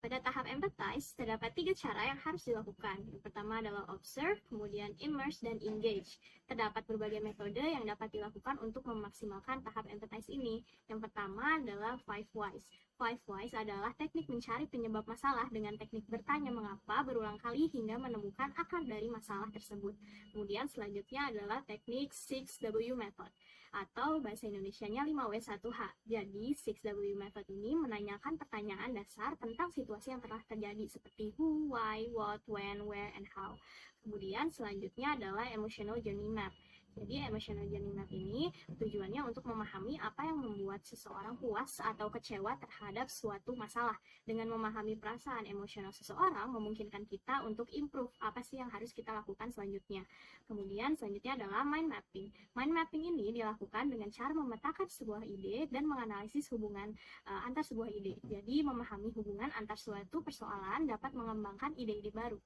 Pada tahap empathize, terdapat 3 cara yang harus dilakukan. Yang pertama adalah observe, kemudian immerse, dan engage. Terdapat berbagai metode yang dapat dilakukan untuk memaksimalkan tahap empathize ini. Yang pertama adalah 5 whys. 5 whys adalah teknik mencari penyebab masalah dengan teknik bertanya mengapa berulang kali hingga menemukan akar dari masalah tersebut. Kemudian selanjutnya adalah teknik 6W method, atau bahasa Indonesianya 5W1H. Jadi 6W method ini menanyakan pertanyaan dasar tentang situasi yang telah terjadi seperti who, why, what, when, where, and how. Kemudian selanjutnya adalah emotional journey map. Jadi emotional journey map ini tujuannya untuk memahami apa yang membuat seseorang puas atau kecewa terhadap suatu masalah. Dengan memahami perasaan emosional seseorang memungkinkan kita untuk improve apa sih yang harus kita lakukan selanjutnya. Kemudian selanjutnya adalah mind mapping. Mind mapping ini dilakukan dengan cara memetakan sebuah ide dan menganalisis hubungan antar sebuah ide. Jadi memahami hubungan antar suatu persoalan dapat mengembangkan ide-ide baru.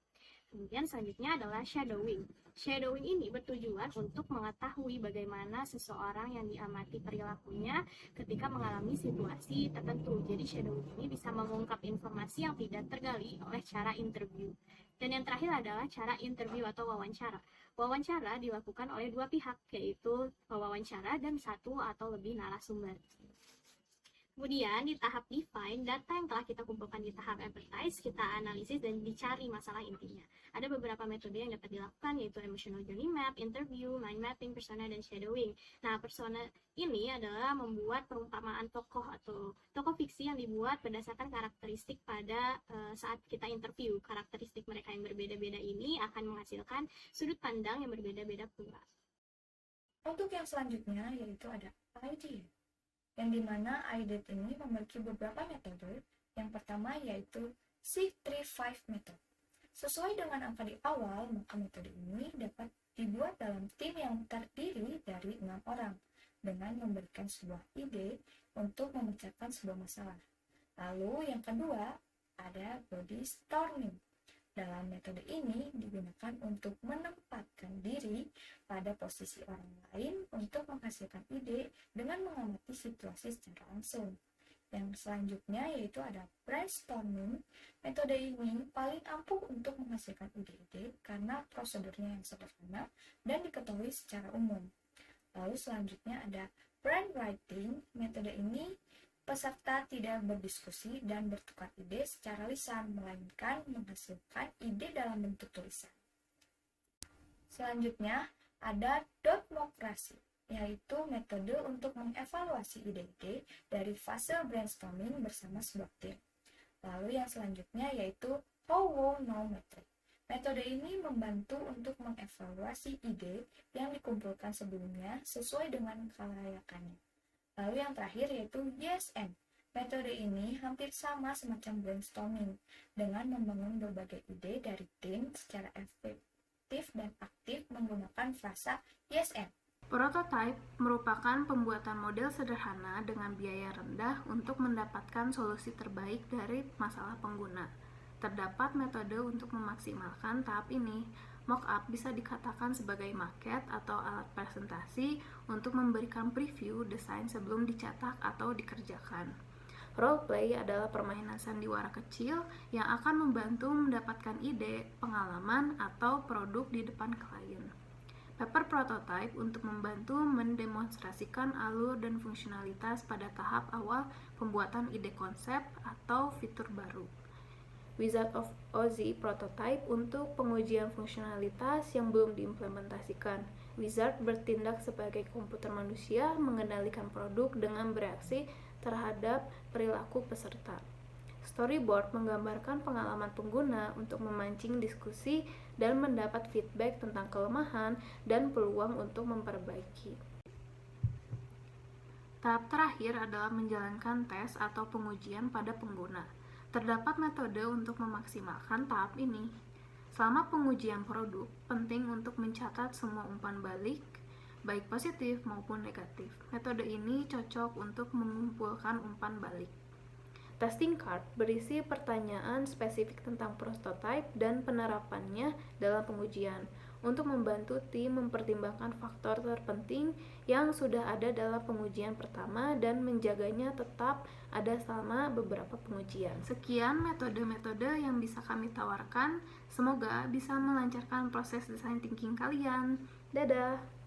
Kemudian selanjutnya adalah shadowing. Shadowing ini bertujuan untuk mengetahui bagaimana seseorang yang diamati perilakunya ketika mengalami situasi tertentu. Jadi shadowing ini bisa mengungkap informasi yang tidak tergali oleh cara interview. Dan yang terakhir adalah cara interview atau wawancara. Wawancara dilakukan oleh dua pihak, yaitu pewawancara dan satu atau lebih narasumber. Kemudian di tahap define, data yang telah kita kumpulkan di tahap empathize, kita analisis dan dicari masalah intinya. Ada beberapa metode yang dapat dilakukan, yaitu emotional journey map, interview, mind mapping, persona, dan shadowing. Nah, persona ini adalah membuat perumpamaan tokoh atau tokoh fiksi yang dibuat berdasarkan karakteristik pada saat kita interview. Karakteristik mereka yang berbeda-beda ini akan menghasilkan sudut pandang yang berbeda-beda pula. Untuk yang selanjutnya yaitu ada idea, yang dimana IDET ini memiliki beberapa metode. Yang pertama yaitu C35 method. Sesuai dengan angka di awal, maka metode ini dapat dibuat dalam tim yang terdiri dari 6 orang dengan memberikan sebuah ide untuk memecahkan sebuah masalah. Lalu yang kedua ada body storming. Dalam metode ini digunakan untuk menempatkan diri pada posisi orang lain untuk menghasilkan ide dengan mengamati situasi secara langsung. Yang selanjutnya yaitu ada brainstorming. Metode ini paling ampuh untuk menghasilkan ide-ide karena prosedurnya yang sederhana dan diketahui secara umum. Lalu selanjutnya ada brainwriting. Metode ini peserta tidak berdiskusi dan bertukar ide secara lisan, melainkan menghasilkan ide dalam bentuk tulisan. Selanjutnya, ada dotmokrasi, yaitu metode untuk mengevaluasi ide-ide dari fase brainstorming bersama sebuah tim. Lalu yang selanjutnya yaitu how now method. Metode ini membantu untuk mengevaluasi ide yang dikumpulkan sebelumnya sesuai dengan kelayakannya. Lalu yang terakhir yaitu YSN. Metode ini hampir sama semacam brainstorming dengan membangun berbagai ide dari tim secara efektif dan aktif menggunakan frasa YSN. Prototype merupakan pembuatan model sederhana dengan biaya rendah untuk mendapatkan solusi terbaik dari masalah pengguna. Terdapat metode untuk memaksimalkan tahap ini. Mockup bisa dikatakan sebagai maket atau alat presentasi untuk memberikan preview desain sebelum dicetak atau dikerjakan. Roleplay adalah permainan sandiwara kecil yang akan membantu mendapatkan ide, pengalaman, atau produk di depan klien. Paper prototype untuk membantu mendemonstrasikan alur dan fungsionalitas pada tahap awal pembuatan ide konsep atau fitur baru. Wizard of Oz prototype untuk pengujian fungsionalitas yang belum diimplementasikan. Wizard bertindak sebagai komputer manusia mengendalikan produk dengan bereaksi terhadap perilaku peserta. Storyboard menggambarkan pengalaman pengguna untuk memancing diskusi dan mendapat feedback tentang kelemahan dan peluang untuk memperbaiki. Tahap terakhir adalah menjalankan tes atau pengujian pada pengguna. Terdapat metode untuk memaksimalkan tahap ini. Selama pengujian produk, penting untuk mencatat semua umpan balik, baik positif maupun negatif. Metode ini cocok untuk mengumpulkan umpan balik. Testing card berisi pertanyaan spesifik tentang prototype dan penerapannya dalam pengujian. untuk membantu tim mempertimbangkan faktor terpenting yang sudah ada dalam pengujian pertama dan menjaganya tetap ada selama beberapa pengujian. Sekian metode-metode yang bisa kami tawarkan. Semoga bisa melancarkan proses design thinking kalian. Dadah!